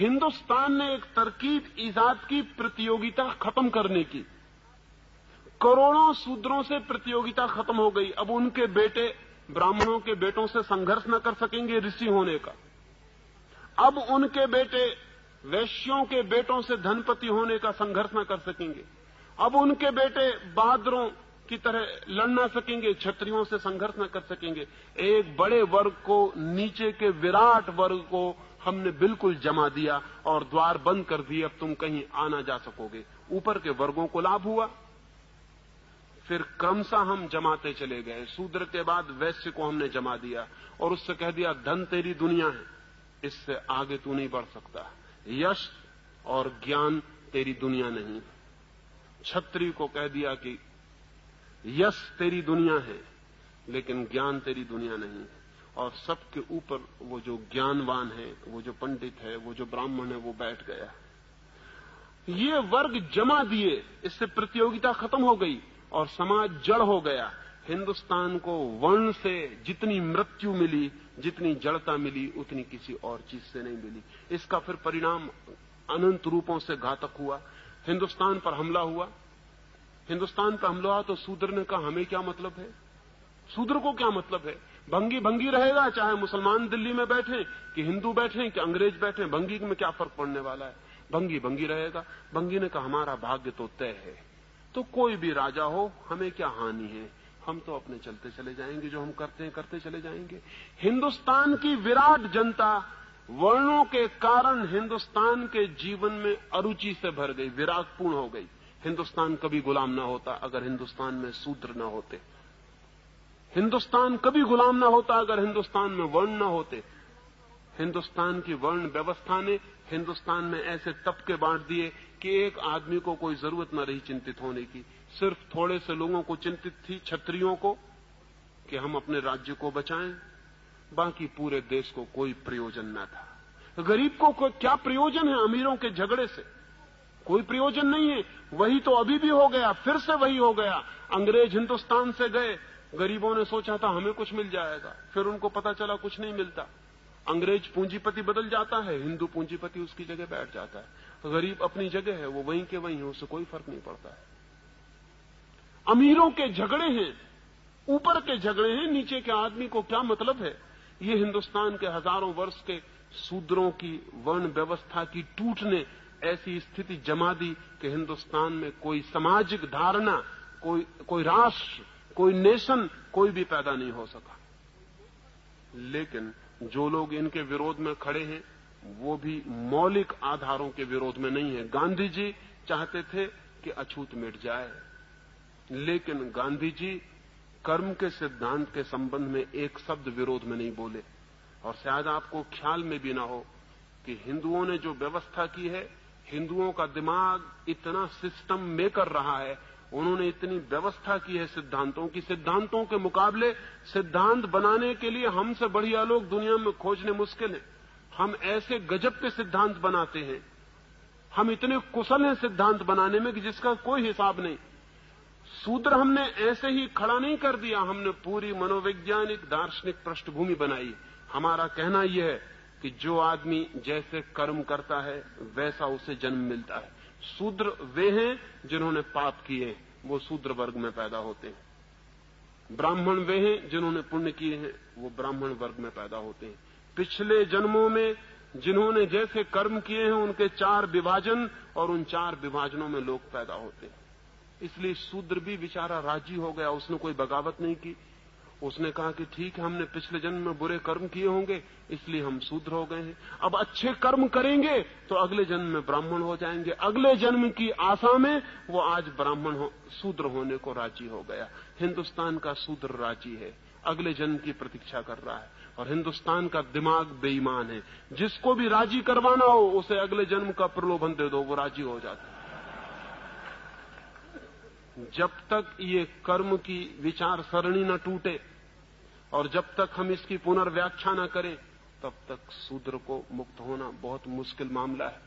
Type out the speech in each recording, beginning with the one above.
हिंदुस्तान ने एक तरकीब ईजाद की प्रतियोगिता खत्म करने की। करोड़ों शूद्रों से प्रतियोगिता खत्म हो गई। अब उनके बेटे ब्राह्मणों के बेटों से संघर्ष न कर सकेंगे ऋषि होने का। अब उनके बेटे वैश्यों के बेटों से धनपति होने का संघर्ष न कर सकेंगे। अब उनके बेटे बहादुरों की तरह लड़ न सकेंगे, क्षत्रियों से संघर्ष न कर सकेंगे। एक बड़े वर्ग को, नीचे के विराट वर्ग को हमने बिल्कुल जमा दिया और द्वार बंद कर दिए। अब तुम कहीं आ ना जा सकोगे। ऊपर के वर्गों को लाभ हुआ। फिर क्रमशः हम जमाते चले गए। शूद्र के बाद वैश्य को हमने जमा दिया और उससे कह दिया धन तेरी दुनिया है, इससे आगे तू नहीं बढ़ सकता। यश और ज्ञान तेरी दुनिया नहीं। क्षत्रिय को कह दिया कि यश तेरी दुनिया है लेकिन ज्ञान तेरी दुनिया नहीं। और सबके ऊपर वो जो ज्ञानवान है, वो जो पंडित है, वो जो ब्राह्मण है, वो बैठ गया। ये वर्ग जमा दिए, इससे प्रतियोगिता खत्म हो गई और समाज जड़ हो गया। हिंदुस्तान को वर्ण से जितनी मृत्यु मिली, जितनी जड़ता मिली, उतनी किसी और चीज से नहीं मिली। इसका फिर परिणाम अनंत रूपों से घातक हुआ। हिंदुस्तान पर हमला हुआ। हिंदुस्तान पर हमला हुआ तो शूद्र ने कहा हमें क्या मतलब है, शूद्र को क्या मतलब है। भंगी भंगी रहेगा, चाहे मुसलमान दिल्ली में बैठे कि हिंदू बैठे कि अंग्रेज बैठे, भंगी में क्या फर्क पड़ने वाला है। भंगी भंगी रहेगा। भंगी ने कहा हमारा भाग्य तो तय है, तो कोई भी राजा हो हमें क्या हानि है, हम तो अपने चलते चले जाएंगे, जो हम करते हैं करते चले जाएंगे। हिंदुस्तान की विराट जनता वर्णों के कारण हिंदुस्तान के जीवन में अरुचि से भर गई, विरागपूर्ण हो गई। हिंदुस्तान कभी गुलाम ना होता अगर हिंदुस्तान में शूद्र ना होते। हिंदुस्तान कभी गुलाम ना होता अगर हिंदुस्तान में वर्ण ना होते। हिंदुस्तान की वर्ण व्यवस्था ने हिंदुस्तान में ऐसे तबके बांट दिए कि एक आदमी को कोई जरूरत न रही चिंतित होने की। सिर्फ थोड़े से लोगों को चिंतित थी, क्षत्रियों को, कि हम अपने राज्य को बचाएं। बाकी पूरे देश को कोई प्रयोजन न था। गरीब को क्या प्रयोजन है अमीरों के झगड़े से? कोई प्रयोजन नहीं है। वही तो अभी भी हो गया, फिर से वही हो गया। अंग्रेज हिंदुस्तान से गए, गरीबों ने सोचा था हमें कुछ मिल जाएगा, फिर उनको पता चला कुछ नहीं मिलता। अंग्रेज पूंजीपति बदल जाता है, हिंदू पूंजीपति उसकी जगह बैठ जाता है। गरीब अपनी जगह है, वो वहीं के वहीं है, उससे कोई फर्क नहीं पड़ता है। अमीरों के झगड़े हैं, ऊपर के झगड़े हैं, नीचे के आदमी को क्या मतलब है। ये हिंदुस्तान के हजारों वर्ष के शूद्रों की वर्ण व्यवस्था की टूट ने ऐसी स्थिति जमा दी कि हिंदुस्तान में कोई सामाजिक धारणा, कोई राष्ट्र, कोई नेशन, कोई भी पैदा नहीं हो सका। लेकिन जो लोग इनके विरोध में खड़े हैं वो भी मौलिक आधारों के विरोध में नहीं है। गांधी जी चाहते थे कि अछूत मिट जाए, लेकिन गांधी जी कर्म के सिद्धांत के संबंध में एक शब्द विरोध में नहीं बोले। और शायद आपको ख्याल में भी ना हो कि हिंदुओं ने जो व्यवस्था की है, हिंदुओं का दिमाग इतना सिस्टम मेकर रहा है, उन्होंने इतनी व्यवस्था की है सिद्धांतों की। सिद्धांतों के मुकाबले सिद्धांत बनाने के लिए हमसे बढ़िया लोग दुनिया में खोजने मुश्किल है। हम ऐसे गजब के सिद्धांत बनाते हैं, हम इतने कुशल हैं सिद्धांत बनाने में कि जिसका कोई हिसाब नहीं। सूत्र हमने ऐसे ही खड़ा नहीं कर दिया, हमने पूरी मनोवैज्ञानिक दार्शनिक पृष्ठभूमि बनाई। हमारा कहना यह है कि जो आदमी जैसे कर्म करता है वैसा उसे जन्म मिलता है। शूद्र वे हैं जिन्होंने पाप किए, वो शूद्र वर्ग में पैदा होते हैं। ब्राह्मण वे हैं जिन्होंने पुण्य किए हैं, वो ब्राह्मण वर्ग में पैदा होते हैं। पिछले जन्मों में जिन्होंने जैसे कर्म किए हैं उनके 4 विभाजन, और उन 4 विभाजनों में लोग पैदा होते हैं। इसलिए शूद्र भी बेचारा राजी हो गया, उसने कोई बगावत नहीं की। उसने कहा कि ठीक है, हमने पिछले जन्म में बुरे कर्म किए होंगे इसलिए हम शूद्र हो गए हैं, अब अच्छे कर्म करेंगे तो अगले जन्म में ब्राह्मण हो जाएंगे। अगले जन्म की आशा में वो आज शूद्र होने को राजी हो गया। हिंदुस्तान का शूद्र राजी है, अगले जन्म की प्रतीक्षा कर रहा है। और हिंदुस्तान का दिमाग बेईमान है, जिसको भी राजी करवाना हो उसे अगले जन्म का प्रलोभन दे दो, वो राजी हो जाता है। जब तक ये कर्म की विचार सरणी न टूटे और जब तक हम इसकी पुनर्व्याख्या न करें, तब तक शूद्र को मुक्त होना बहुत मुश्किल मामला है।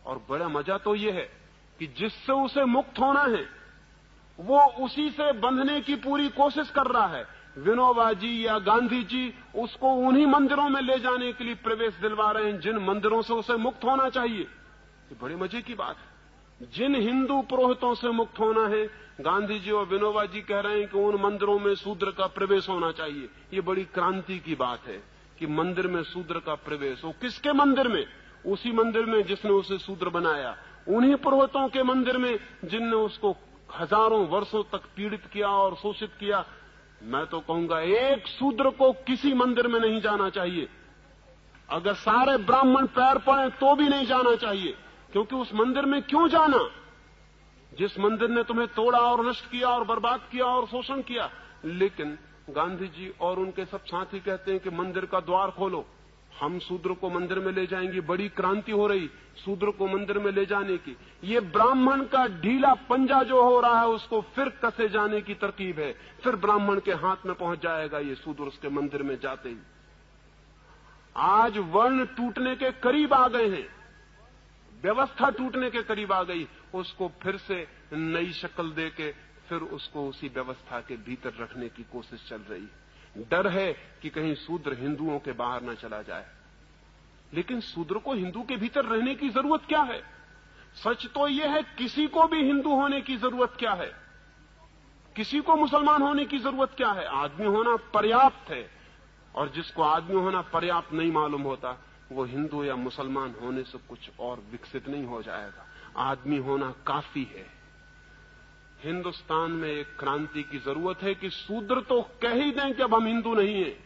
और बड़ा मजा तो यह है कि जिससे उसे मुक्त होना है वो उसी से बंधने की पूरी कोशिश कर रहा है। विनोबा जी या गांधी जी उसको उन्हीं मंदिरों में ले जाने के लिए प्रवेश दिलवा रहे हैं जिन मंदिरों से उसे मुक्त होना चाहिए। ये बड़े मजे की बात है। जिन हिंदू पुरोहितों से मुक्त होना है, गांधी जी और विनोबा जी कह रहे हैं कि उन मंदिरों में शूद्र का प्रवेश होना चाहिए। ये बड़ी क्रांति की बात है कि मंदिर में शूद्र का प्रवेश हो। किसके मंदिर में? उसी मंदिर में जिसने उसे शूद्र बनाया, उन्हीं पुरोहितों के मंदिर में जिनने उसको हजारों वर्षों तक पीड़ित किया और शोषित किया। मैं तो कहूंगा एक शूद्र को किसी मंदिर में नहीं जाना चाहिए। अगर सारे ब्राह्मण पैर पड़े तो भी नहीं जाना चाहिए, क्योंकि उस मंदिर में क्यों जाना जिस मंदिर ने तुम्हें तोड़ा और नष्ट किया और बर्बाद किया और शोषण किया। लेकिन गांधी जी और उनके सब साथी कहते हैं कि मंदिर का द्वार खोलो, हम शूद्र को मंदिर में ले जाएंगे। बड़ी क्रांति हो रही शूद्र को मंदिर में ले जाने की। ये ब्राह्मण का ढीला पंजा जो हो रहा है उसको फिर कसे जाने की तरकीब है। फिर ब्राह्मण के हाथ में पहुंच जाएगा ये शूद्र उसके मंदिर में जाते ही। आज वर्ण टूटने के करीब आ गए हैं, व्यवस्था टूटने के करीब आ गई। उसको फिर से नई शक्ल देके फिर उसको उसी व्यवस्था के भीतर रखने की कोशिश चल रही है। डर है कि कहीं शूद्र हिंदुओं के बाहर न चला जाए। लेकिन शूद्र को हिंदू के भीतर रहने की जरूरत क्या है? सच तो यह है किसी को भी हिंदू होने की जरूरत क्या है, किसी को मुसलमान होने की जरूरत क्या है? आदमी होना पर्याप्त है। और जिसको आदमी होना पर्याप्त नहीं मालूम होता वो हिंदू या मुसलमान होने से कुछ और विकसित नहीं हो जाएगा। आदमी होना काफी है। हिंदुस्तान में एक क्रांति की जरूरत है कि शूद्र तो कह ही दें कि अब हम हिंदू नहीं हैं,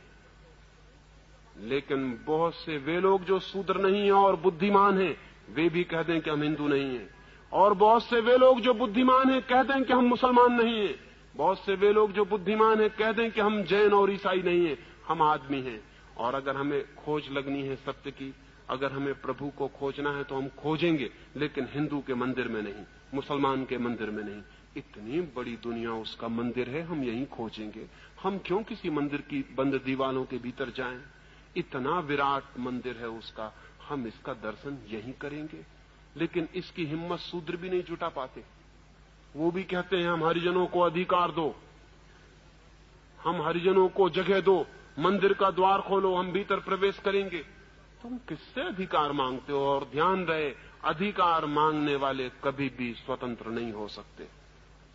लेकिन बहुत से वे लोग जो शूद्र नहीं हैं और बुद्धिमान हैं वे भी कह दें कि हम हिंदू नहीं हैं। और बहुत से वे लोग जो बुद्धिमान हैं कह दें कि हम मुसलमान नहीं हैं। बहुत से वे लोग जो बुद्धिमान हैं कह दें कि हम जैन और ईसाई नहीं हैं, हम आदमी हैं। और अगर हमें खोज लगनी है सत्य की, अगर हमें प्रभु को खोजना है तो हम खोजेंगे, लेकिन हिंदू के मंदिर में नहीं, मुसलमान के मंदिर में नहीं। इतनी बड़ी दुनिया उसका मंदिर है, हम यहीं खोजेंगे। हम क्यों किसी मंदिर की बंद दीवारों के भीतर जाएं? इतना विराट मंदिर है उसका, हम इसका दर्शन यहीं करेंगे। लेकिन इसकी हिम्मत शूद्र भी नहीं जुटा पाते। वो भी कहते हैं हम हरिजनों को अधिकार दो, हम हरिजनों को जगह दो, मंदिर का द्वार खोलो, हम भीतर प्रवेश करेंगे। तुम किससे अधिकार मांगते हो? और ध्यान रहे, अधिकार मांगने वाले कभी भी स्वतंत्र नहीं हो सकते।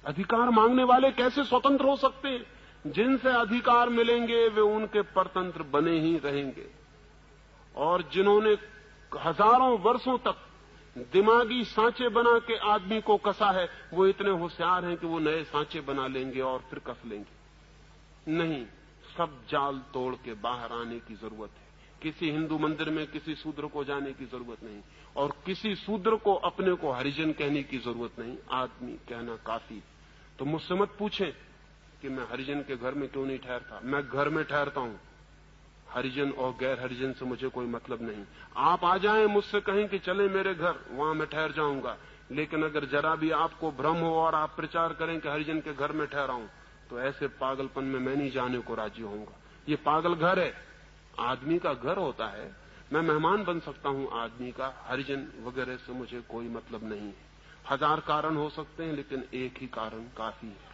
अधिकार मांगने वाले कैसे स्वतंत्र हो सकते हैं? जिनसे अधिकार मिलेंगे वे उनके परतंत्र बने ही रहेंगे। और जिन्होंने हजारों वर्षों तक दिमागी सांचे बना के आदमी को कसा है, वो इतने होशियार हैं कि वो नए सांचे बना लेंगे और फिर कस लेंगे। नहीं, सब जाल तोड़ के बाहर आने की जरूरत है। किसी हिंदू मंदिर में किसी शूद्र को जाने की जरूरत नहीं, और किसी शूद्र को अपने को हरिजन कहने की जरूरत नहीं। आदमी कहना काफी। तो मुझसे मत पूछें कि मैं हरिजन के घर में क्यों नहीं ठहरता। मैं घर में ठहरता हूं, हरिजन और गैर हरिजन से मुझे कोई मतलब नहीं। आप आ जाएं, मुझसे कहें कि चलें मेरे घर, वहां मैं ठहर जाऊंगा। लेकिन अगर जरा भी आपको भ्रम हो और आप प्रचार करें कि हरिजन के घर में ठहरा हूं, तो ऐसे पागलपन में मैं नहीं जाने को राजी होऊंगा। ये पागल घर है, आदमी का घर होता है। मैं मेहमान बन सकता हूं आदमी का, हरिजन वगैरह से मुझे कोई मतलब नहीं है। हजार कारण हो सकते हैं, लेकिन एक ही कारण काफी है।